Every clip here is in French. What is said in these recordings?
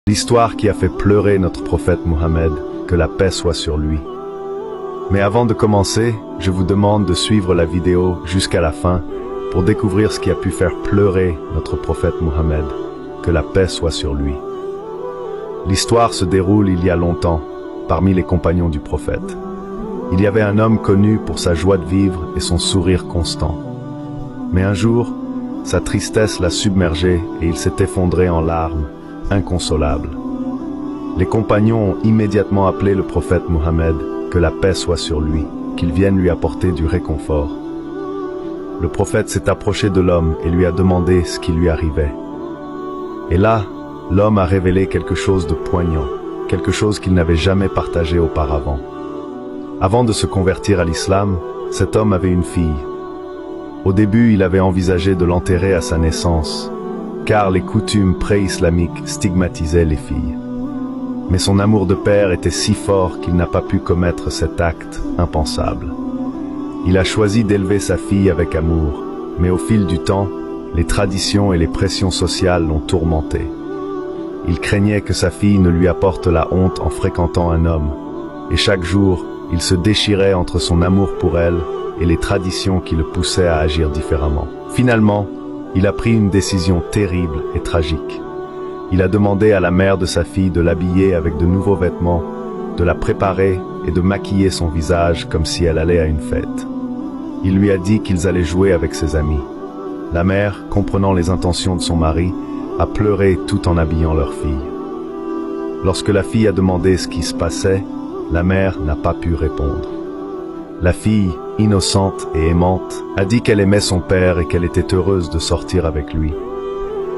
L'histoire qui a fait pleurer notre prophète Mohammed, que la paix soit sur lui. Mais avant de commencer, je vous demande de suivre la vidéo jusqu'à la fin pour découvrir ce qui a pu faire pleurer notre prophète Mohammed, que la paix soit sur lui. L'histoire se déroule il y a longtemps, parmi les compagnons du prophète. Il y avait un homme connu pour sa joie de vivre et son sourire constant. Mais un jour, sa tristesse l'a submergé et il s'est effondré en larmes, inconsolable. Les compagnons ont immédiatement appelé le prophète Mohammed, que la paix soit sur lui, qu'il vienne lui apporter du réconfort. Le prophète s'est approché de l'homme et lui a demandé ce qui lui arrivait. Et là, l'homme a révélé quelque chose de poignant, quelque chose qu'il n'avait jamais partagé auparavant. Avant de se convertir à l'islam, cet homme avait une fille. Au début, il avait envisagé de l'enterrer à sa naissance, car les coutumes pré-islamiques stigmatisaient les filles. Mais son amour de père était si fort qu'il n'a pas pu commettre cet acte impensable. Il a choisi d'élever sa fille avec amour, mais au fil du temps, les traditions et les pressions sociales l'ont tourmenté. Il craignait que sa fille ne lui apporte la honte en fréquentant un homme, et chaque jour, il se déchirait entre son amour pour elle et les traditions qui le poussaient à agir différemment. Finalement, il a pris une décision terrible et tragique. Il a demandé à la mère de sa fille de l'habiller avec de nouveaux vêtements, de la préparer et de maquiller son visage comme si elle allait à une fête. Il lui a dit qu'ils allaient jouer avec ses amis. La mère, comprenant les intentions de son mari, a pleuré tout en habillant leur fille. Lorsque la fille a demandé ce qui se passait, la mère n'a pas pu répondre. La fille, innocente et aimante, a dit qu'elle aimait son père et qu'elle était heureuse de sortir avec lui.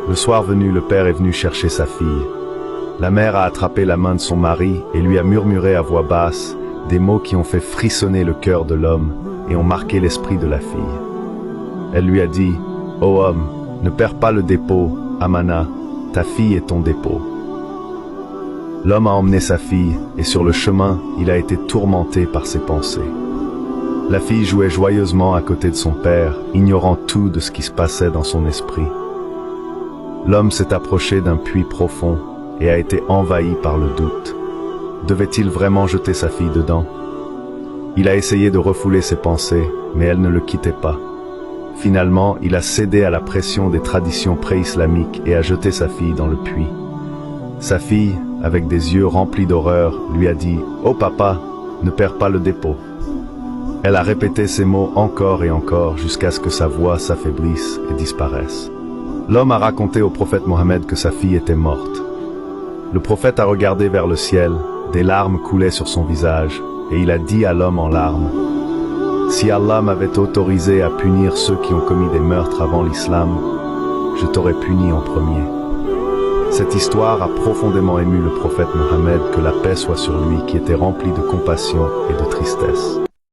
Le soir venu, le père est venu chercher sa fille. La mère a attrapé la main de son mari et lui a murmuré à voix basse des mots qui ont fait frissonner le cœur de l'homme et ont marqué l'esprit de la fille. Elle lui a dit « Ô homme, ne perds pas le dépôt, Amana, ta fille est ton dépôt. » L'homme a emmené sa fille et sur le chemin, il a été tourmenté par ses pensées. La fille jouait joyeusement à côté de son père, ignorant tout de ce qui se passait dans son esprit. L'homme s'est approché d'un puits profond et a été envahi par le doute. Devait-il vraiment jeter sa fille dedans? Il a essayé de refouler ses pensées, mais elles ne le quittaient pas. Finalement, il a cédé à la pression des traditions pré-islamiques et a jeté sa fille dans le puits. Sa fille, avec des yeux remplis d'horreur, lui a dit « Oh papa, ne perds pas le dépôt ». Elle a répété ces mots encore et encore jusqu'à ce que sa voix s'affaiblisse et disparaisse. L'homme a raconté au prophète Mohammed que sa fille était morte. Le prophète a regardé vers le ciel, des larmes coulaient sur son visage, et il a dit à l'homme en larmes « Si Allah m'avait autorisé à punir ceux qui ont commis des meurtres avant l'islam, je t'aurais puni en premier. » Cette histoire a profondément ému le prophète Mohammed, que la paix soit sur lui, qui était rempli de compassion et de tristesse.